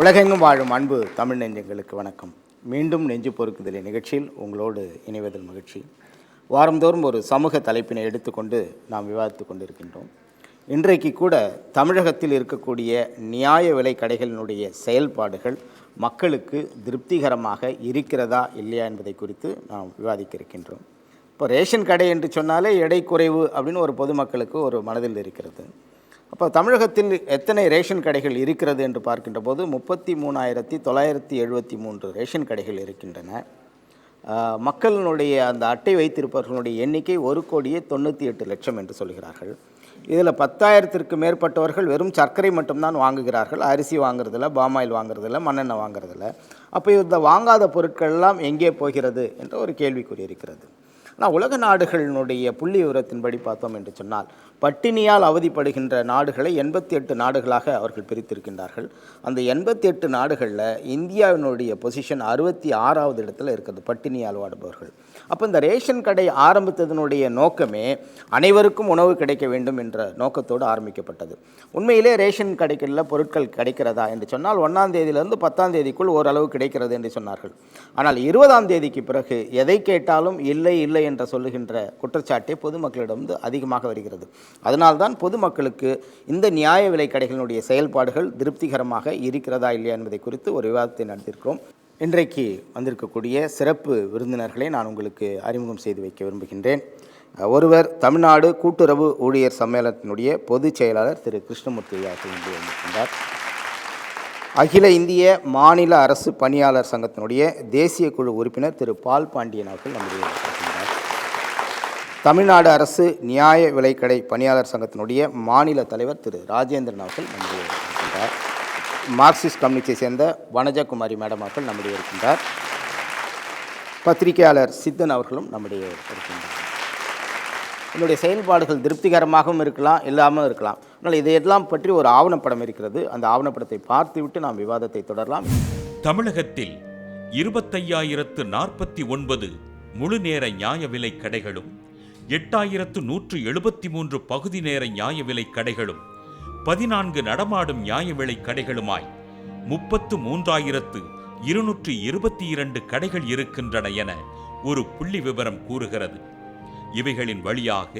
உலகெங்கும் வாழும் அன்பு தமிழ் நெஞ்சங்களுக்கு வணக்கம். மீண்டும் நெஞ்சு பொறுக்குதல் நிகழ்ச்சியில் உங்களோடு இணைவதில் மகிழ்ச்சி. வாரந்தோறும் ஒரு சமூக தலைப்பினை எடுத்துக்கொண்டு நாம் விவாதித்து கொண்டிருக்கின்றோம். இன்றைக்கு கூட தமிழகத்தில் இருக்கக்கூடிய நியாய விலை கடைகளினுடைய செயல்பாடுகள் மக்களுக்கு திருப்திகரமாக இருக்கிறதா இல்லையா என்பதை குறித்து நாம் விவாதிக்க இருக்கின்றோம். இப்போ ரேஷன் கடை என்று சொன்னாலே எடை குறைவு அப்படின்னு ஒரு பொதுமக்களுக்கு ஒரு மனதில் இருக்கிறது. அப்போ தமிழகத்தில் எத்தனை ரேஷன் கடைகள் இருக்கிறது என்று பார்க்கின்ற போது 33,973 ரேஷன் கடைகள் இருக்கின்றன. மக்களினுடைய அந்த அட்டை வைத்திருப்பவர்களுடைய எண்ணிக்கை 1,98,00,000 என்று சொல்கிறார்கள். இதில் 10,000த்திற்கு மேற்பட்டவர்கள் வெறும் சர்க்கரை மட்டும்தான் வாங்குகிறார்கள். அரிசி வாங்குறதில்ல, பாமாயில் வாங்குறதில்ல, மண்ணெண்ணெய் வாங்குறதில்ல. அப்போ இந்த வாங்காத பொருட்கள்லாம் எங்கே போகிறது என்ற ஒரு கேள்விக்குறி இருக்கிறது. ஆனால் உலக நாடுகளினுடைய புள்ளி விவரத்தின்படி பார்த்தோம் என்று சொன்னால் பட்டினியால் அவதிப்படுகின்ற நாடுகளை 88 நாடுகளாக அவர்கள் பிரித்திருக்கின்றார்கள். அந்த 88 நாடுகளில் இந்தியாவினுடைய பொசிஷன் 66வது இடத்துல இருக்கிறது பட்டினியால் வாடுபவர்கள். அப்போ இந்த ரேஷன் கடை ஆரம்பித்ததனுடைய நோக்கமே அனைவருக்கும் உணவு கிடைக்க வேண்டும் என்ற நோக்கத்தோடு ஆரம்பிக்கப்பட்டது. உண்மையிலே ரேஷன் கடைகளில் பொருட்கள் கிடைக்கிறதா என்று சொன்னால் 1ஆம் தேதியிலிருந்து 10ஆம் தேதிக்குள் ஓரளவு கிடைக்கிறது என்று சொன்னார்கள். ஆனால் 20ஆம் தேதிக்கு பிறகு எதை கேட்டாலும் இல்லை இல்லை என்று சொல்லுகின்ற குற்றச்சாட்டை பொதுமக்களிடம் அதிகமாக வருகிறது. அதனால்தான் பொதுமக்களுக்கு இந்த நியாய விலை கடைகளினுடைய செயல்பாடுகள் திருப்திகரமாக இருக்கிறதா இல்லையா என்பதை குறித்து ஒரு விவாதத்தை நடத்தியிருக்கிறோம். இன்றைக்கு வந்திருக்கக்கூடிய சிறப்பு விருந்தினர்களை நான் உங்களுக்கு அறிமுகம் செய்து வைக்க விரும்புகின்றேன். ஒருவர் தமிழ்நாடு கூட்டுறவு ஊழியர் சம்மேளனத்தினுடைய பொதுச் செயலாளர் திரு கிருஷ்ணமூர்த்தி அவர்கள் வந்திருக்கின்றார். அகில இந்திய மாநில அரசு பணியாளர் சங்கத்தினுடைய தேசிய குழு உறுப்பினர் திரு பால் பாண்டியன் அவர்கள் நம்முடைய இருக்கின்றார். தமிழ்நாடு அரசு நியாய விலைக்கடை பணியாளர் சங்கத்தினுடைய மாநில தலைவர் திரு ராஜேந்திரன் அவர்கள் நம்முடைய இருக்கின்றார். மார்க்சிஸ்ட் கம்யூனிஸ்டை சேர்ந்த வனஜகுமாரி மேடம் அவர்கள் நம்முடைய இருக்கின்றார். பத்திரிகையாளர் சித்தன் அவர்களும் நம்முடைய இருக்கின்றார். என்னுடைய செயல்பாடுகள் திருப்திகரமாகவும் இருக்கலாம், இல்லாமல் இருக்கலாம். ஆனால் இதையெல்லாம் பற்றி ஒரு ஆவணப்படம் இருக்கிறது. அந்த ஆவணப்படத்தை பார்த்துவிட்டு நாம் விவாதத்தை தொடரலாம். தமிழகத்தில் 25,049 முழு நேர நியாய விலை கடைகளும் 8,173 பகுதி நேர நியாய விலை கடைகளும் 14 நடமாடும் நியாய விலை கடைகளுமாய் 33,222 கடைகள் இருக்கின்றன என ஒரு புள்ளி விவரம் கூறுகிறது. இவைகளின் வழியாக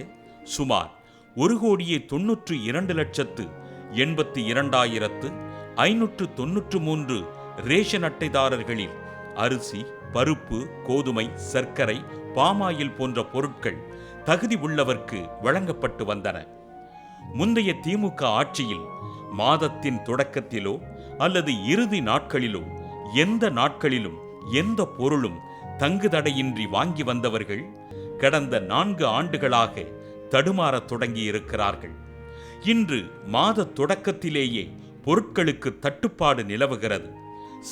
சுமார் 1,92,82,593 ரேஷன் அட்டைதாரர்களில் அரிசி, பருப்பு, கோதுமை, சர்க்கரை, பாமாயில் போன்ற பொருட்கள் தகுதி உள்ளவர்க்கு வழங்கப்பட்டு வந்தன. முந்தைய திமுக ஆட்சியில் மாதத்தின் தொடக்கத்திலோ அல்லது இறுதி நாட்களிலோ எந்த நாட்களிலும் எந்த பொருளும் தங்குதடையின்றி வாங்கி வந்தவர்கள் கடந்த 4 ஆண்டுகளாக தடுமாறத் தொடங்கி இருக்கிறார்கள். இன்று மாத தொடக்கத்திலேயே பொருட்களுக்கு தட்டுப்பாடு நிலவுகிறது.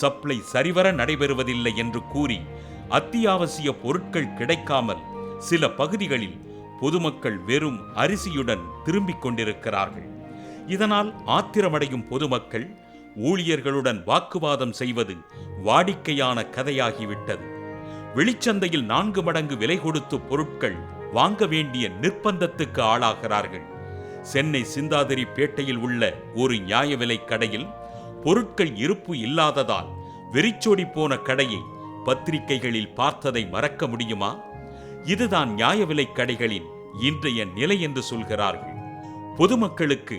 சப்ளை சரிவர நடைபெறுவதில்லை என்று கூறி அத்தியாவசிய பொருட்கள் கிடைக்காமல் சில பகுதிகளில் பொதுமக்கள் வெறும் அரிசியுடன் திரும்பிக் கொண்டிருக்கிறார்கள். இதனால் ஆத்திரமடையும் பொதுமக்கள் ஊழியர்களுடன் வாக்குவாதம் செய்வது வாடிக்கையான கதையாகிவிட்டது. வெளிச்சந்தையில் 4 மடங்கு விலை கொடுத்து பொருட்கள் வாங்க வேண்டிய நிர்பந்தத்துக்கு ஆளாகிறார்கள். சென்னை சிந்தாதிரி பேட்டையில் உள்ள ஒரு நியாய விலை கடையில் பொருட்கள் இருப்பு இல்லாததால் வெறிச்சோடி போன கடையை பத்திரிகைகளில் பார்த்ததை மறக்க முடியுமா? இதுதான் நியாய விலை கடைகளின் இன்றைய நிலை என்று சொல்கிறார்கள். பொதுமக்களுக்கு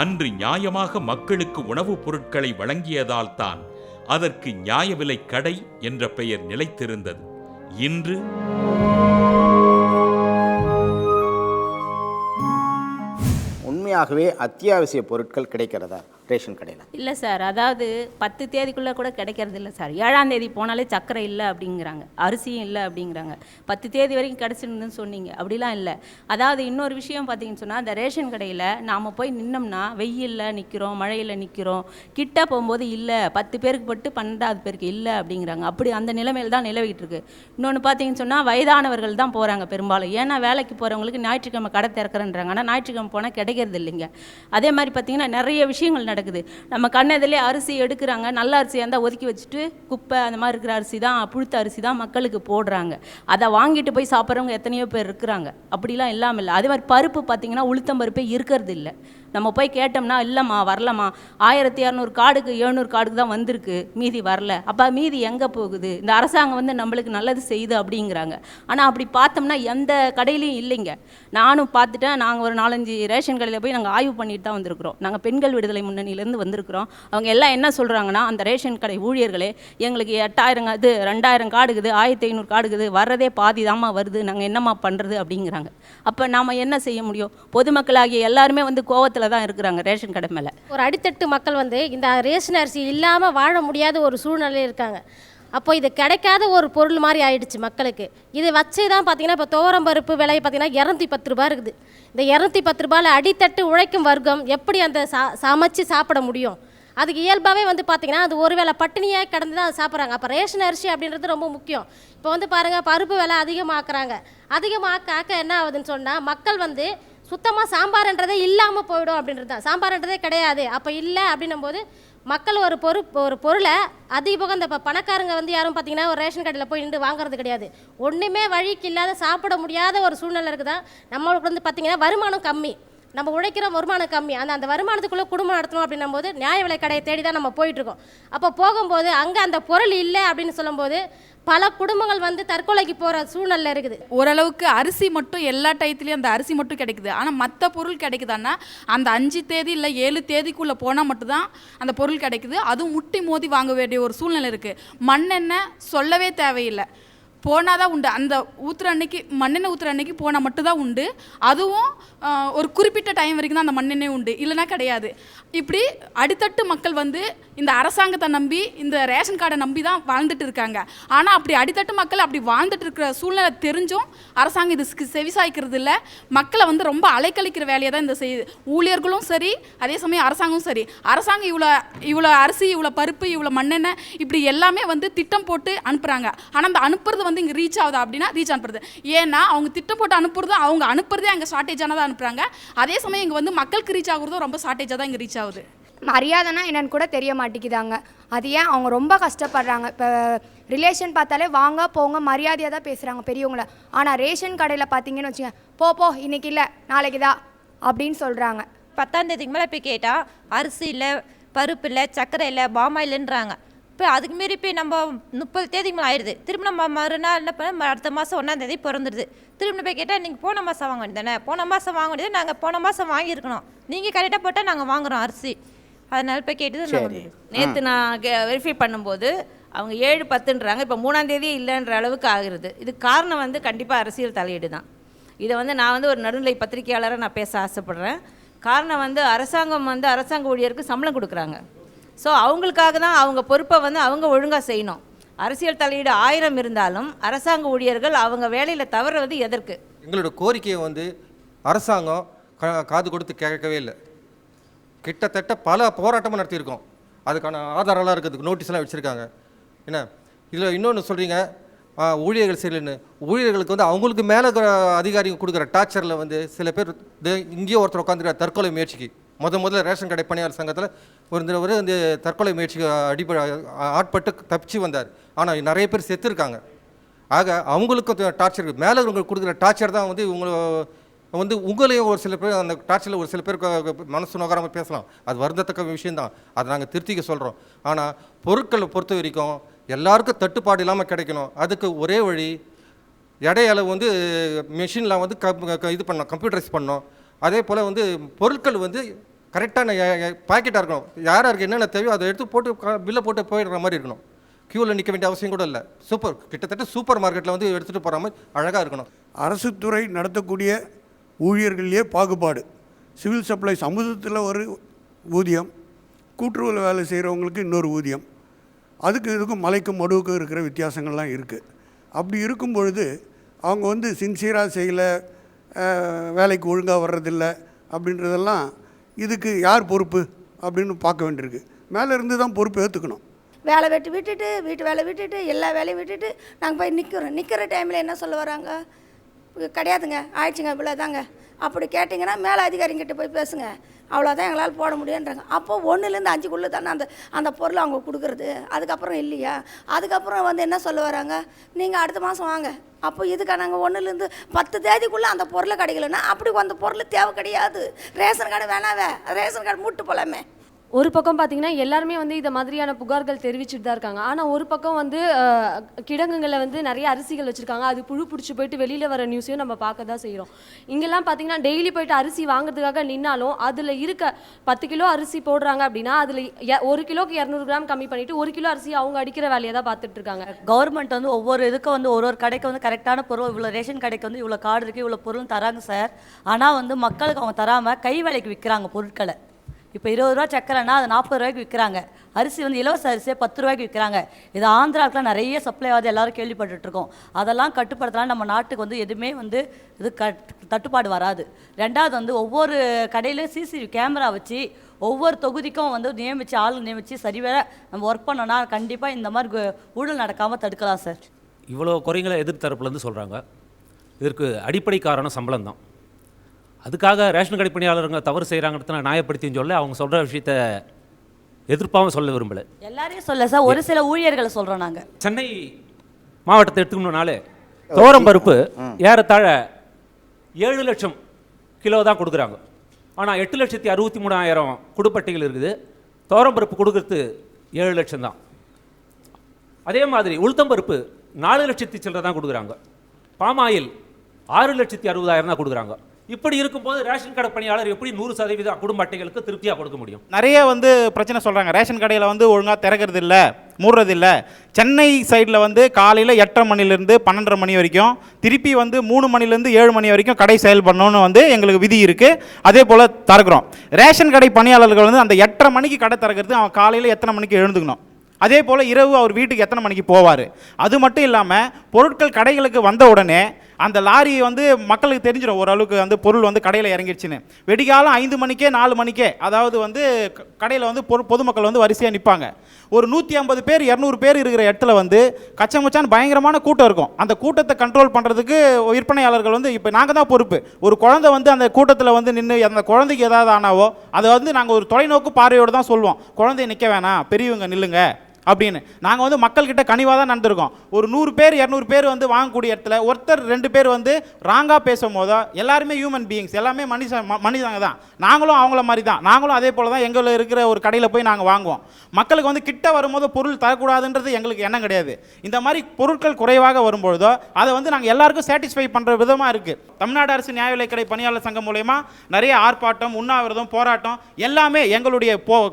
அன்று நியாயமாக மக்களுக்கு உணவுப் பொருட்களை வழங்கியதால் தான் அதற்கு நியாய விலை கடை என்ற பெயர் நிலைத்திருந்தது. இன்று உண்மையாகவே அத்தியாவசிய பொருட்கள் கிடைக்கிறதா ரேஷன் கடையில்? இல்லை சார், அதாவது 10 தேதிக்குள்ளே கூட கிடைக்கிறது இல்லை சார். 7ஆம் தேதி போனாலே சர்க்கரை இல்லை அப்படிங்கிறாங்க, அரிசியும் இல்லை அப்படிங்கிறாங்க. 10 தேதி வரைக்கும் கிடச்சிருந்துன்னு சொன்னீங்க, அப்படிலாம் இல்லை. அதாவது இன்னொரு விஷயம் பார்த்தீங்கன்னு சொன்னால், அந்த ரேஷன் கடையில் நாம் போய் நின்னோம்னா வெயிலில் நிற்கிறோம், மழையில் நிற்கிறோம், கிட்ட போகும்போது இல்லை, 10 பேருக்கு பட்டு 12வது பேருக்கு இல்லை அப்படிங்கிறாங்க. அப்படி அந்த நிலைமையில் தான் நிலவிட்டு இருக்கு. இன்னொன்று பார்த்தீங்கன்னு சொன்னால் வயதானவர்கள் தான் போகிறாங்க பெரும்பாலும். ஏன்னா வேலைக்கு போகிறவங்களுக்கு ஞாயிற்றுக்கிழமை கடை திறக்கிறேன்றாங்க. ஆனால் ஞாயிற்றுக்கிழமை போனால் கிடைக்கிறது இல்லைங்க. அதே மாதிரி பார்த்தீங்கன்னா நிறைய விஷயங்கள் நடக்குது. நம்ம கண்ணதிலே அரிசி எடுக்கிறாங்க, நல்ல அரிசியாக இருந்தால் ஒதுக்கி வச்சுட்டு குப்பை அந்த மாதிரி இருக்கிற அரிசி தான், புழுத்த அரிசி தான் மக்களுக்கு போடுறாங்க. அதை வாங்கிட்டு போய் சாப்பிட்றவங்க எத்தனையோ பேர் இருக்கிறாங்க. அப்படிலாம் இல்லாமல் இல்லை. அதே மாதிரி பருப்பு பார்த்திங்கன்னா உளுத்தம் பருப்பே இருக்கிறது இல்லை. நம்ம போய் கேட்டோம்னா இல்லைம்மா வரலம்மா 1200 கார்டுக்கு 700 கார்டுக்கு தான் வந்திருக்கு, மீதி வரல. அப்போ மீதி எங்கே போகுது? இந்த அரசாங்கம் வந்து நம்மளுக்கு நல்லது செய்யுது அப்படிங்கிறாங்க. ஆனால் அப்படி பார்த்தோம்னா எந்த கடையிலையும் இல்லைங்க. நானும் பார்த்துட்டேன். நாங்கள் ஒரு 4-5 ரேஷன் கடையில் போய் நாங்கள் ஆய்வு பண்ணிட்டு தான் வந்திருக்கிறோம். நாங்கள் பெண்கள் விடுதலை முன்னணியிலேருந்து வந்திருக்கிறோம். அவங்க எல்லாம் என்ன சொல்கிறாங்கன்னா, அந்த ரேஷன் கடை ஊழியர்களே எங்களுக்கு 8000 இது 2000 கார்டுக்குது, 1500 கார்டுக்குது, வர்றதே பாதி தாம்மா வருது, நாங்கள் என்னம்மா பண்ணுறது அப்படிங்கிறாங்க. அப்போ நாம் என்ன செய்ய முடியும்? பொதுமக்களாகிய எல்லாருமே வந்து கோவத்தில் தான் இருக்கிறாங்க ரேஷன் கடை மேலே. ஒரு அடித்தட்டு மக்கள் வந்து இந்த ரேஷன் அரிசி இல்லாமல் வாழ முடியாத ஒரு சூழ்நிலையில் இருக்காங்க. அப்போ இது கிடைக்காத ஒரு பொருள் மாதிரி ஆயிடுச்சு மக்களுக்கு. இதை வச்சு தான் பார்த்தீங்கன்னா இப்போ துவரம் பருப்பு விலை பார்த்தீங்கன்னா 210 ரூபா இருக்குது. இந்த 210 ரூபாயில் அடித்தட்டு உழைக்கும் வர்க்கம் எப்படி அந்த சமைச்சு சாப்பிட முடியும்? அதுக்கு இயல்பாகவே வந்து பார்த்திங்கன்னா அது ஒருவேளை பட்டினியாக கிடந்து தான் சாப்பிட்றாங்க. அப்போ ரேஷன் அரிசி அப்படின்றது ரொம்ப முக்கியம். இப்போ வந்து பாருங்கள், பருப்பு விலை அதிகமாக்குறாங்க. அதிகமாக்க என்ன ஆகுதுன்னு சொன்னால் மக்கள் வந்து சுத்தமாக சாம்பார்ன்றதே இல்லாமல் போயிடும் அப்படின்றது தான். சாம்பார்ன்றதே கிடையாது. அப்போ இல்லை அப்படின்னும் போது மக்கள் ஒரு பொருளை அதிகமாக இந்த இப்போ பணக்காரங்க வந்து யாரும் பார்த்தீங்கன்னா ஒரு ரேஷன் கடையில் போய் நின்று வாங்குறது கிடையாது. ஒன்றுமே வழிக்கு இல்லாத சாப்பிட முடியாத ஒரு சூழ்நிலை இருக்குதா. நம்மளுக்கு வந்து பார்த்திங்கன்னா வருமானம் கம்மி, நம்ம உழைக்கிற வருமானம் கம்மி. அந்த வருமானத்துக்குள்ளே குடும்பம் நடத்தணும் அப்படின்னும் போது நியாய விலை கடையை தேடி தான் நம்ம போயிட்டுருக்கோம். அப்போ போகும்போது அங்கே அந்த பொருள் இல்லை அப்படின்னு சொல்லும்போது பல குடும்பங்கள் வந்து தற்கொலைக்கு போகிற சூழ்நிலை இருக்குது. ஓரளவுக்கு அரிசி மட்டும் எல்லா டயத்துலேயும் அந்த அரிசி மட்டும் கிடைக்குது. ஆனால் மற்ற பொருள் கிடைக்குதான்னா அந்த 5 தேதி இல்லை 7 தேதிக்குள்ளே போனால் மட்டும்தான் அந்த பொருள் கிடைக்குது. அதுவும் முட்டி மோதி வாங்க வேண்டிய ஒரு சூழ்நிலை இருக்குது. மண்ணெண்ணெய் சொல்லவே தேவையில்லை, போனால் தான் உண்டு. அந்த ஊற்றுற அன்னைக்கு மண்ணெண்ணெய் ஊற்றுற அன்னைக்கு போனால் மட்டும்தான் உண்டு. அதுவும் ஒரு குறிப்பிட்ட டைம் வரைக்கும் தான் அந்த மண்ணெண்ணெய் உண்டு, இல்லைனா கிடையாது. இப்படி அடித்தட்டு மக்கள் வந்து இந்த அரசாங்கத்தை நம்பி இந்த ரேஷன் கார்டை நம்பி தான் வாழ்ந்துட்டு இருக்காங்க. ஆனால் அப்படி அடித்தட்டு மக்கள் அப்படி வாழ்ந்துட்டு இருக்கிற சூழ்நிலை தெரிஞ்சும் அரசாங்கம் இது செவிசாய்க்கிறது இல்லை. மக்களை வந்து ரொம்ப அலைக்கழிக்கிற வேலையை தான் இந்த செய்யுது. ஊழியர்களும் சரி, அதே சமயம் அரசாங்கமும் சரி. அரசாங்கம் இவ்வளோ அரிசி, இவ்வளோ பருப்பு, இவ்வளோ மண்ணெண்ணெய் இப்படி எல்லாமே வந்து திட்டம் போட்டு அனுப்புகிறாங்க. ஆனால் அந்த அனுப்புறது வந்து இங்கே ரீச் ஆகுதா அப்படின்னா ரீச் அனுப்புறது. ஏன்னா அவங்க திட்டம் போட்டு அனுப்புறது, அவங்க அனுப்புறதே அங்கே ஷார்ட்டேஜானதாக அனுப்புகிறாங்க. அதே சமயம் இங்கே வந்து மக்களுக்கு ரீச் ஆகுறதும் ரொம்ப ஷார்ட்டேஜாக தான் இங்கே ரீச் ஆகுது. மரியாதைனா என்னன்னு கூட தெரிய மாட்டேங்குதாங்க. அது ஏன் அவங்க ரொம்ப கஷ்டப்படுறாங்க. இப்போ ரிலேஷன் பார்த்தாலே வாங்க போங்க மரியாதையாக தான் பேசுகிறாங்க பெரியவங்கள. ஆனால் ரேஷன் கடையில் பார்த்தீங்கன்னு வச்சுங்க, போ இன்னைக்கு இல்லை நாளைக்கு தான் அப்படின்னு சொல்கிறாங்க. 10ஆம் தேதிக்கு மேலே போய் கேட்டால் அரிசி இல்லை, பருப்பு இல்லை, சர்க்கரை இல்லை, பாமாயில்ன்றாங்க. இப்போ அதுக்கு மீறி போய் நம்ம 30 தேதிக்கு மேலே ஆயிடுது. திரும்ப நம்ம மறுநாள் என்ன பண்ண அடுத்த மாதம் 1ஆம் தேதி பிறந்துடுது. திரும்ப போய் கேட்டால் நீங்கள் போன மாதம் வாங்க வேண்டியது தானே, போன மாதம் வாங்க வேண்டியது, நாங்கள் போன மாதம் வாங்கியிருக்கணும், நீங்கள் கரெக்டாக போட்டால் நாங்கள் வாங்குகிறோம் அரிசி. அதனால போய் கேட்டது. நேற்று நான் வெரிஃபை பண்ணும்போது அவங்க 7-10ன்றாங்க. இப்போ 3ஆம் தேதியே இல்லைன்ற அளவுக்கு ஆகுறது. இதுக்கு காரணம் வந்து கண்டிப்பாக அரசியல் தலையீடு தான். இதை வந்து நான் வந்து ஒரு நடுநிலை பத்திரிகையாளராக நான் பேச ஆசைப்பட்றேன். காரணம் வந்து அரசாங்கம் வந்து அரசாங்க ஊழியருக்கு சம்பளம் கொடுக்குறாங்க. ஸோ அவங்களுக்காக தான் அவங்க பொறுப்பை வந்து அவங்க ஒழுங்காக செய்யணும். அரசியல் தலையீடு 1000 இருந்தாலும் அரசாங்க ஊழியர்கள் அவங்க வேலையில் தவறுவது எதற்கு? எங்களோட கோரிக்கையை வந்து அரசாங்கம் காது கொடுத்து கேட்கவே இல்லை. கிட்டத்தட்ட பல போராட்டமும் நடத்தியிருக்கோம். அதுக்கான ஆதாரம்லாம் இருக்கிறதுக்கு நோட்டீஸ்லாம் வச்சுருக்காங்க. என்ன இதில் இன்னொன்று சொல்கிறீங்க, ஊழியர்கள் சரியில்லைன்னு. ஊழியர்களுக்கு வந்து அவங்களுக்கு மேலே அதிகாரிகள் கொடுக்குற டார்ச்சரில் வந்து சில பேர் இங்கேயே ஒருத்தர் உட்காந்துருக்க தற்கொலை முயற்சிக்கு முதல்ல ரேஷன் கடை பணியாளர் சங்கத்தில் ஒரு இந்த தற்கொலை முயற்சிக்கு ஆட்பட்டு தப்பிச்சு வந்தார். ஆனால் நிறைய பேர் செத்துருக்காங்க. ஆக அவங்களுக்கும் டார்ச்சர் மேலே உங்களுக்கு கொடுக்குற டார்ச்சர் தான் வந்து உங்களையும் ஒரு சில பேர் அந்த டார்ச்சரில் ஒரு சில பேருக்கு மனசு நோக்காமல் பேசலாம். அது வருந்தத்தக்க விஷயந்தான். அதை நாங்கள் திருத்திக்க சொல்கிறோம். ஆனால் பொருட்களை பொறுத்த வரைக்கும் எல்லாருக்கும் தட்டுப்பாடு இல்லாமல் கிடைக்கணும். அதுக்கு ஒரே வழி எடையளவு வந்து மிஷினில் வந்து இது பண்ணோம், கம்ப்யூட்டரைஸ் பண்ணோம். அதே போல் வந்து பொருட்கள் வந்து கரெக்டான பாக்கெட்டாக இருக்கணும். யாருக்கு என்னென்ன தேவையோ அதை எடுத்து போட்டு பில்லை போட்டு போயிடுற மாதிரி இருக்கணும். க்யூவில் நிற்க வேண்டிய அவசியம் கூட இல்லை. கிட்டத்தட்ட சூப்பர் மார்க்கெட்டில் வந்து எடுத்துகிட்டு போகிற மாதிரி அழகாக இருக்கணும். அரசு துறை நடத்தக்கூடிய ஊழியர்களே பாகுபாடு. சிவில் சப்ளை சமூகத்தில் ஒரு ஊதியம், கூட்டுறவில் வேலை செய்கிறவங்களுக்கு இன்னொரு ஊதியம். இதுக்கும் மலைக்கும் மடுவுக்கும் இருக்கிற வித்தியாசங்கள்லாம் இருக்குது. அப்படி இருக்கும் பொழுது அவங்க வந்து சின்சியராக செய்யலை, வேலைக்கு ஒழுங்காக வர்றதில்லை அப்படின்றதெல்லாம் இதுக்கு யார் பொறுப்பு அப்படின்னு பார்க்க வேண்டியிருக்கு. மேலே இருந்து தான் பொறுப்பு ஏற்றுக்கணும். வேலை விட்டுட்டு வீட்டு வேலை விட்டுட்டு எல்லா வேலையும் விட்டுட்டு நாங்கள் போய் நிற்கிற டைமில் என்ன சொல்ல வராங்க, கிடையாதுங்க ஆயிடுச்சுங்க இவ்வளோ தாங்க அப்படி கேட்டிங்கன்னா மேலே அதிகாரிங்கிட்ட போய் பேசுங்க, அவ்வளோதான் எங்களால் போட முடியுன்றாங்க. அப்போ 1லேருந்து 5க்குள்ளே தானே அந்த பொருளை அவங்க கொடுக்குறது. அதுக்கப்புறம் இல்லையா? அதுக்கப்புறம் வந்து என்ன சொல்ல வராங்க, நீங்கள் அடுத்த மாதம் வாங்க. அப்போ இதுக்காக நாங்கள் 1லேருந்து 10 தேதிக்குள்ளே அந்த பொருளை கிடைக்கலன்னா அப்படி அந்த பொருள் தேவை கிடையாது. ரேஷன் கார்டு வேணாவே, ரேஷன் கார்டு மூட்டு போலாமே. ஒரு பக்கம் பார்த்தீங்கன்னா எல்லாருமே வந்து இதை மாதிரியான புகார்கள் தெரிவிச்சுட்டு தான் இருக்காங்க. ஆனால் ஒரு பக்கம் வந்து கிடங்குகளில் வந்து நிறைய அரிசிகள் வச்சுருக்காங்க. அது புழு பிடிச்சி போயிட்டு வெளியில் வர நியூஸையும் நம்ம பார்க்க தான் செய்கிறோம். இங்கெல்லாம் பார்த்தீங்கன்னா டெய்லி போயிட்டு அரிசி வாங்குறதுக்காக நின்னாலும் அதில் இருக்க 10 கிலோ அரிசி போடுறாங்க அப்படின்னா அதில் 1 கிலோக்கு 200 கிராம் கம்மி பண்ணிவிட்டு 1 கிலோ அரிசி அவங்க அடிக்கிற வேலையை தான் பார்த்துட்டு இருக்காங்க. கவர்மெண்ட் வந்து ஒவ்வொரு இதுக்கும் வந்து ஒரு கடைக்கு வந்து கரெக்டான பொருள், இவ்வளோ ரேஷன் கடைக்கு வந்து இவ்வளோ கார்டு இருக்குது, இவ்வளோ பொருள் தராங்க சார். ஆனால் வந்து மக்களுக்கு அவங்க தராமல் கை வேலைக்கு விற்கிறாங்க பொருட்களை. இப்போ 20 ரூபா சக்கரைன்னா அது 40 ரூபாய்க்கு விற்கிறாங்க. அரிசி வந்து இலவச அரிசியை 10 ரூபாய்க்கு விற்கிறாங்க. இது ஆந்திராவுக்குலாம் நிறைய சப்ளை ஆகுது, எல்லோரும் கேள்விப்பட்டுருக்கோம். அதெல்லாம் கட்டுப்படுத்தலாம் நம்ம நாட்டுக்கு வந்து எதுவுமே வந்து இது தட்டுப்பாடு வராது. ரெண்டாவது வந்து ஒவ்வொரு கடையிலும் சிசிடிவி கேமரா வச்சு ஒவ்வொரு தொகுதிக்கும் வந்து நியமித்து ஆள் நியமித்து சரிவர நம்ம ஒர்க் பண்ணோன்னா கண்டிப்பாக இந்த மாதிரி ஊழல் நடக்காமல் தடுக்கலாம் சார். இவ்வளோ குறைங்களை எதிர்த்தரப்புலேருந்து சொல்கிறாங்க. இதற்கு அடிப்படை காரணம் சம்பளம் தான். அதுக்காக ரேஷன் கடை பணியாளருங்க தவறு செய்கிறாங்கிறத நான் நியாயப்படுத்தின்னு சொல்ல, அவங்க சொல்கிற விஷயத்த எதிர்ப்பாகவும் சொல்ல விரும்பலை. எல்லாரையும் சொல்ல சார், ஒரு சில ஊழியர்களை சொல்கிறோம் நாங்கள். சென்னை மாவட்டத்தை எடுத்துக்கணும்னாலே துவரம் பருப்பு ஏறத்தாழ 7 லட்சம் கிலோ தான் கொடுக்குறாங்க. ஆனால் 8,63,000 குடுப்பட்டைகள் இருக்குது. துவரம் பருப்பு கொடுக்கறது 7 லட்சம் தான். அதே மாதிரி உளுத்தம்பருப்பு 4 லட்சத்தி சில்லரை தான் கொடுக்குறாங்க. பாமாயில் 6,60,000 தான் கொடுக்குறாங்க. இப்படி இருக்கும்போது ரேஷன் கடை பணியாளர் எப்படி 100% குடும்ப அட்டைகளுக்கு திருப்தியாக கொடுக்க முடியும்? நிறைய வந்து பிரச்சனை சொல்கிறாங்க. ரேஷன் கடையில் வந்து ஒழுங்காக திறக்கிறது இல்லை, மூடுறதில்லை. சென்னை சைடில் வந்து காலையில் 8:30 மணிலேருந்து 12:30 மணி வரைக்கும், திருப்பி வந்து 3 மணிலேருந்து 7 மணி வரைக்கும் கடை செயல்படணும்னு வந்து எங்களுக்கு விதி இருக்குது. அதே போல் திறக்கிறோம். ரேஷன் கடை பணியாளர்கள் வந்து அந்த 8:30 மணிக்கு கடை திறக்கிறது அவன் காலையில் எத்தனை மணிக்கு எழுந்துக்கணும், அதே போல் இரவு அவர் வீட்டுக்கு எத்தனை மணிக்கு போவார். அது மட்டும் இல்லாமல் பொருட்கள் கடைகளுக்கு வந்த உடனே அந்த லாரி வந்து மக்களுக்கு தெரிஞ்சிடும் ஓரளவுக்கு வந்து பொருள் வந்து கடையில் இறங்கிடுச்சுன்னு. வெடிகாலம் 5 மணிக்கே 4 மணிக்கே அதாவது வந்து கடையில் வந்து பொதுமக்கள் வந்து வரிசையாக நிற்பாங்க. ஒரு 150 பேர் 200 பேர் இருக்கிற இடத்துல வந்து கச்சமச்சான் பயங்கரமான கூட்டம் இருக்கும். அந்த கூட்டத்தை கண்ட்ரோல் பண்ணுறதுக்கு விற்பனையாளர்கள் வந்து இப்போ நாங்கள் தான் பொறுப்பு. ஒரு குழந்தை வந்து அந்த கூட்டத்தில் வந்து நின்று அந்த குழந்தைக்கு ஏதாவது ஆனாவோ அதை வந்து நாங்கள் ஒரு தொலைநோக்கு பார்வையோடு தான் சொல்லுவோம், குழந்தைய நிற்க வேணாம், பெரியவங்க நில்லுங்க அப்படின்னு. நாங்கள் வந்து மக்கள்கிட்ட கனிவாக தான் நடந்திருக்கோம். ஒரு 100 பேர் 200 பேர் வந்து வாங்கக்கூடிய இடத்துல ஒருத்தர் 2 பேர் வந்து ராங்காக பேசும்போதோ, எல்லாருமே ஹியூமன் பீயிங்ஸ், எல்லாமே மனுஷங்க தான். நாங்களும் அவங்கள மாதிரி தான். நாங்களும் அதே போல் தான் எங்களை இருக்கிற ஒரு கடையில் போய் நாங்கள் வாங்குவோம். மக்களுக்கு வந்து கிட்ட வரும்போது பொருள் தரக்கூடாதுன்றது எங்களுக்கு எண்ணம் கிடையாது. இந்த மாதிரி பொருட்கள் குறைவாக வரும்பொழுதோ அதை வந்து நாங்கள் எல்லாருக்கும் சாட்டிஸ்ஃபை பண்ணுற விதமாக இருக்குது. தமிழ்நாடு அரசு நியாய விலைக் கடை பணியாளர் சங்கம் மூலயமா நிறைய ஆர்ப்பாட்டம், உண்ணாவிரதம், போராட்டம் எல்லாமே எங்களுடைய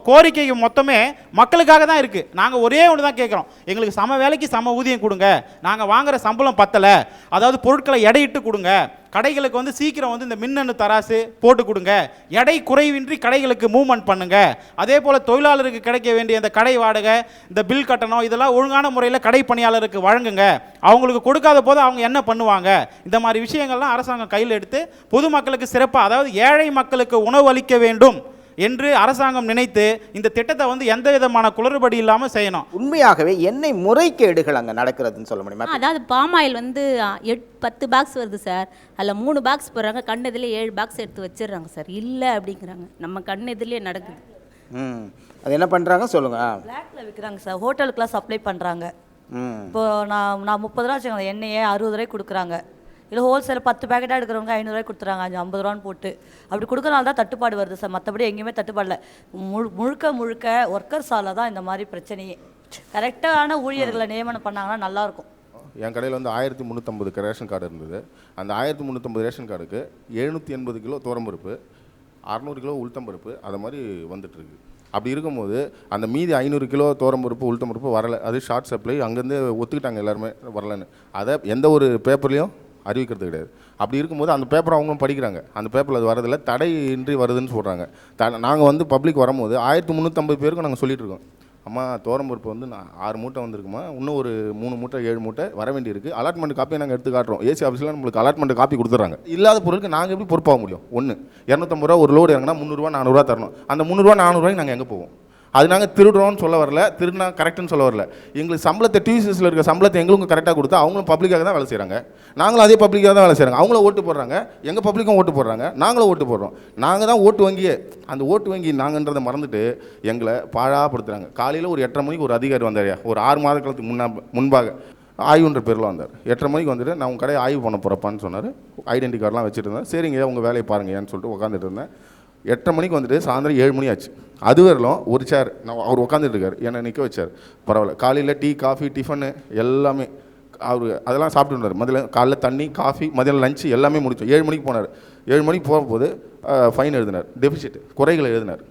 கோரிக்கை மொத்தமே மக்களுக்காக தான் இருக்குது. நாங்கள் ஒரே ஒன்று தான் கேட்குறோம், எங்களுக்கு சம வேலைக்கு சம ஊதியம் கொடுங்க, நாங்கள் வாங்குகிற சம்பளம் பத்தலை, அதாவது பொருட்களை எடையிட்டு கொடுங்க, கடைகளுக்கு வந்து சீக்கிரம் வந்து இந்த மின்னணு தராசு போட்டு கொடுங்க, எடை குறைவின்றி கடைகளுக்கு மூவ்மெண்ட் பண்ணுங்க, அதே போல் தொழிலாளருக்கு கிடைக்க வேண்டிய இந்த கடை வாடகை, இந்த பில் கட்டணம் இதெல்லாம் ஒழுங்கான முறையில் கடை பணியாளருக்கு வழங்குங்க, அவங்களுக்கு கொடுக்காத போது அவங்க என்ன பண்ணுவாங்க, இந்த மாதிரி விஷயங்கள்லாம் அரசாங்கம் கையில் எடுத்து பொதுமக்களுக்கு சிறப்பாக, அதாவது ஏழை மக்களுக்கு உணவு அளிக்க வேண்டும் என்று அரசாங்கம் நினைத்து இந்த திட்டத்தை வந்து எந்த விதமான குளறுபடி இல்லாமல் செய்யணும். உண்மையாகவே எண்ணெய் முறைகேடுகள் அங்கே நடக்கிறதுன்னு சொல்ல முடியுமா? அதாவது பாமாயில் வந்து 10 பாக்ஸ் வருது சார், அதில் 3 பாக்ஸ் போடுறாங்க, கண்ணெதிலே 7 பாக்ஸ் எடுத்து வச்சிடுறாங்க சார். இல்லை அப்படிங்கிறாங்க, நம்ம கண்ணெதிலே நடக்குது. அது என்ன பண்ணுறாங்க சொல்லுங்கள். பிளாக்ல விற்கிறாங்க சார், ஹோட்டலுக்குலாம் சப்ளை பண்ணுறாங்க. இப்போது நான் 30 ரூபா வச்சுக்கோங்க, எண்ணெயே 60 ரூபாய்க்கு கொடுக்குறாங்க. இல்லை ஹோல்சேல் 10 பேக்கெட்டாக எடுக்கிறவங்க 500 ரூபாய்க்கு கொடுத்துறாங்க, 50 ரூபான்னு போட்டு. அப்படி கொடுக்கறனால தான் தட்டுப்பாடு வருது சார், மற்றபடி எங்கேயுமே தட்டுப்பாடு இல்லை. முழுக்க ஒர்க்கர்ஸால் தான் இந்த மாதிரி பிரச்சனையே. கரெக்டான ஊழியர்களை நியமனம் பண்ணாங்கன்னா நல்லாயிருக்கும். என் கடையில் வந்து 1350 ரேஷன் கார்டு இருந்தது. அந்த 1350 ரேஷன் கார்டுக்கு 780 கிலோ துவரம்பருப்பு, 600 கிலோ உளுத்தம்பருப்பு அது மாதிரி வந்துட்டுருக்கு. அப்படி இருக்கும்போது அந்த மீதி 500 கிலோ துவரம்பருப்பு உளுத்தம்பருப்பு வரலை. அது ஷார்ட் சப்ளை, அங்கேருந்து ஒத்துக்கிட்டாங்க எல்லாருமே வரலன்னு. அதை எந்த ஒரு பேப்பர்லேயும் அறிவிக்கிறது கிடையாது. அப்படி இருக்கும்போது அந்த பேப்பரை அவங்களும் படிக்கிறாங்க, அந்த பேப்பரில் அது வரதில்லை, தடையின்றி வருதுன்னு சொல்கிறாங்க. நாங்கள் வந்து பப்ளிக் வரும்போது 1350 பேருக்கும் நாங்கள் சொல்லிட்டு இருக்கோம், அம்மா துவரம்பருப்பு வந்து 6 மூட்டை வந்திருக்குமா, இன்னும் ஒரு 3 மூட்டை 7 மூட்டை வர வேண்டியிருக்கு, அலாட்மெண்ட் காப்பியை நாங்கள் எடுத்து காட்டுறோம். ஏசி ஆஃபீஸில் நம்மளுக்கு அலாட்மெண்ட் காப்பி கொடுத்துட்றாங்க. இல்லாத பொருளுக்கு நாங்கள் எப்படி பொறுப்பாக முடியும்? 250 ரூபா ஒரு லோடு இறங்கினா 300 ரூபா 400 ரூபா தரணும். அந்த 300 ரூபா 400 ரூபாய்க்கு நாங்கள் எங்கே போவோம்? அது நாங்கள் திருடுறோம்னு சொல்ல வரல, திருடினா கரெக்டுன்னு சொல்ல வரல. எங்களுக்கு சம்பளத்தை டிவிசிஸில் இருக்க சம்பளத்தை எங்களுக்கும் கரெக்டாக கொடுத்தா அவங்களும் பப்ளிக்காக தான் வேலை செய்கிறாங்க, நாங்களும் அதே பப்ளிக்காக தான் வேலை செய்கிறாங்க. அவங்களும் ஓட்டு போடுறாங்க, எங்கள் பப்ளிக்கும் ஓட்டு போடுறாங்க, நாங்களும் ஓட்டு போடுறோம். நாங்கள் தான் ஓட்டு வங்கியே. அந்த ஓட்டு வங்கி நாங்கன்றதை மறந்துட்டு எங்களை பாழாப்படுத்துகிறாங்க. காலையில் ஒரு 8:30 மணிக்கு ஒரு அதிகாரி வந்தார், ஒரு 6 மாத காலத்துக்கு முன்பாக ஆய்வுன்ற பேரில் வந்தார். 8:30 மணிக்கு வந்துட்டு நான் உங்கள் கடையை ஆய்வு பண்ண போகிறப்பான்னு சொன்னார். ஐடென்டி கார்டெலாம் வச்சுட்டு இருந்தேன். சரிங்க உங்கள் வேலையை பாருங்கன்னு சொல்லிட்டு உட்காந்துட்டு இருந்தேன். 8:30 மணிக்கு வந்துட்டு சாயந்தரம் 7 மணி ஆச்சு. அது வரலும் ஒரு சேர் நான் அவர் உட்காந்துட்டு இருக்கார், என்னை நிற்க வச்சார். பரவாயில்ல, காலையில் டீ காஃபி டிஃபனு எல்லாமே அவர் அதெல்லாம் சாப்பிட்டுருந்தார். முதல்ல காலைல தண்ணி காஃபி, மதியம் லஞ்சு எல்லாமே முடிச்சோம். 7 மணிக்கு போனார். 7 மணிக்கு போகும்போது ஃபைன் எழுதினார், டெபிசிட் குறைகளை எழுதினார்.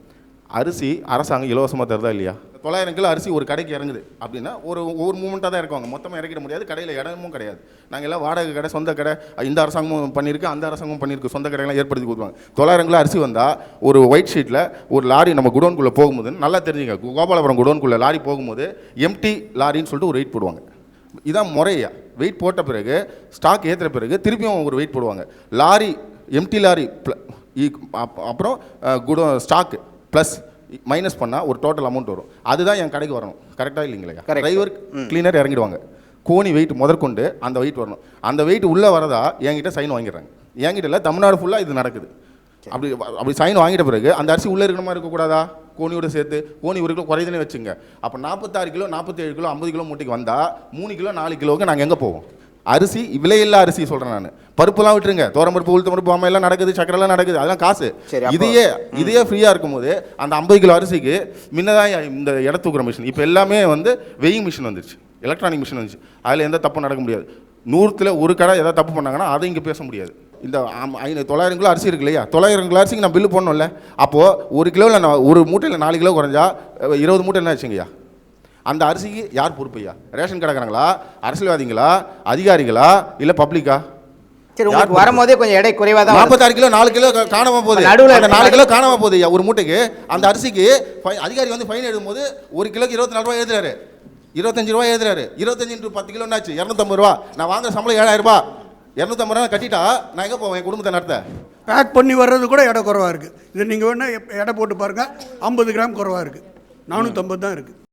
அரிசி அரசாங்கம் இலவசமாக தருதா இல்லையா? 900 கிலோ அரிசி ஒரு கடைக்கு இறங்குது அப்படின்னா ஒவ்வொரு மூமெண்ட்டாக தான் இறக்குவாங்க, மொத்தமாக இறக்கிட முடியாது. கடையில் இடமும் கிடையாது. நாங்கள் எல்லாம் வாடகை கடை, சொந்த கடை, இந்த அரசாங்கமும் பண்ணியிருக்கு, அந்த அரசாங்கமும் பண்ணியிருக்கு, சொந்த கடையெல்லாம் ஏற்படுத்தி கொடுத்துருவாங்க. 900 கிலோ அரிசி வந்தால் ஒரு ஒயிட் ஷீட்டில் ஒரு லாரி நம்ம குடோனுக்குள்ளே போகும்போது நல்லா தெரிஞ்சுங்க, கோபாலபுரம் குடோனுக்குள்ளே லாரி போகும்போது எம்டி லாரின்னு சொல்லிட்டு ஒரு வெயிட் போடுவாங்க. இதான் முறையா வெயிட் போட்ட பிறகு ஸ்டாக் ஏற்றுற பிறகு திருப்பியும் ஒரு வெயிட் போடுவாங்க. லாரி எம்டி லாரி அப்புறம் ஸ்டாக்கு ப்ளஸ் மைனஸ் பண்ணால் ஒரு டோட்டல் அமௌண்ட் வரும். அதுதான் என் கடைக்கு வரணும். கரெக்டாக இல்லைங்களா? டிரைவர் கிளீனர் இறங்கிடுவாங்க, கோணி வெயிட் முதற்கொண்டு அந்த வெயிட் வரணும். அந்த வெயிட் உள்ளே வரதா என்கிட்ட சைன் வாங்கிடுறாங்க. என்கிட்ட இல்லை, தமிழ்நாடு ஃபுல்லாக இது நடக்குது. அப்படி சைன் வாங்கிட்ட பிறகு அந்த அரிசி உள்ளே இருக்கிற மாதிரி இருக்கக்கூடாதா? கோணியோடு சேர்த்து கோணி 1 கிலோ குறையுதுன்னு வச்சுங்க. அப்போ 46 கிலோ 47 கிலோ 50 கிலோ மூட்டைக்கு வந்தால் 3 கிலோ 4 கிலோவுக்கு நாங்கள் எங்கே போவோம்? அரிசி விலையில்லா அரிசி சொல்கிறேன் நான். பருப்புலாம் விட்டுருங்க, தோரம்பருப்பு உளுத்தம்பருப்பு பாமையெல்லாம் நடக்குது, சக்கரெல்லாம் நடக்குது, அதெல்லாம் காசு. இதையே ஃப்ரீயாக இருக்கும்போது அந்த 50 கிலோ அரிசிக்கு முன்னதான் இந்த இடத்துக்குற மிஷின், இப்போ எல்லாமே வந்து வெயிங் மிஷின் வந்துருச்சு, எலக்ட்ரானிக் மிஷின் வந்துச்சு. அதில் எந்த தப்பும் நடக்க முடியாது. 100ல் ஒரு கடை எதாவது தப்பு பண்ணாங்கன்னா அதை இங்கே பேச முடியாது. இந்த 900 கிலோ அரிசி இருக்கு இல்லையா, 900 கிலோ அரிசிக்கு நான் பில்லு போடணும்ல. அப்போது 1 கிலோவில் நான் ஒரு மூட்டையில் 4 கிலோ குறைஞ்சா 20 மூட்டை என்ன வச்சுங்கய்யா? அந்த அரிசிக்கு யார் பொறுப்பையா? ரேஷன் கடைக்காரங்களா, அரசியல்வாதிகளா, அதிகாரிகளா, இல்லை பப்ளிக்கா? சரி, உங்களுக்கு வரும்போதே கொஞ்சம் எடை குறைவாக தான். 46 கிலோ 4 கிலோ காணாமல் போகுது, நடுவில் அந்த 4 கிலோ காணாமல் போகுது ஒரு மூட்டைக்கு. அந்த அரிசிக்கு அதிகாரி வந்து ஃபைன் எழுதும்போது 1 கிலோக்கு 24 ரூபா எழுதுறாரு, 25 ரூபா எழுதுறாரு. 25 × 10 கிலோ என்னாச்சு? 250 ரூபா. நான் வாங்குற சம்பளம் 7000 ரூபா. 250 ரூபா கட்டிட்டா நான் எங்கே போவேன்? என் குடும்பத்தை நடத்த. பேக் பண்ணி வர்றது கூட எடை குறைவாக இருக்குது. இது நீங்கள் வேணால் எடை போட்டு பாருங்கள், 50 கிராம் குறைவாக இருக்குது, 450 தான் இருக்குது.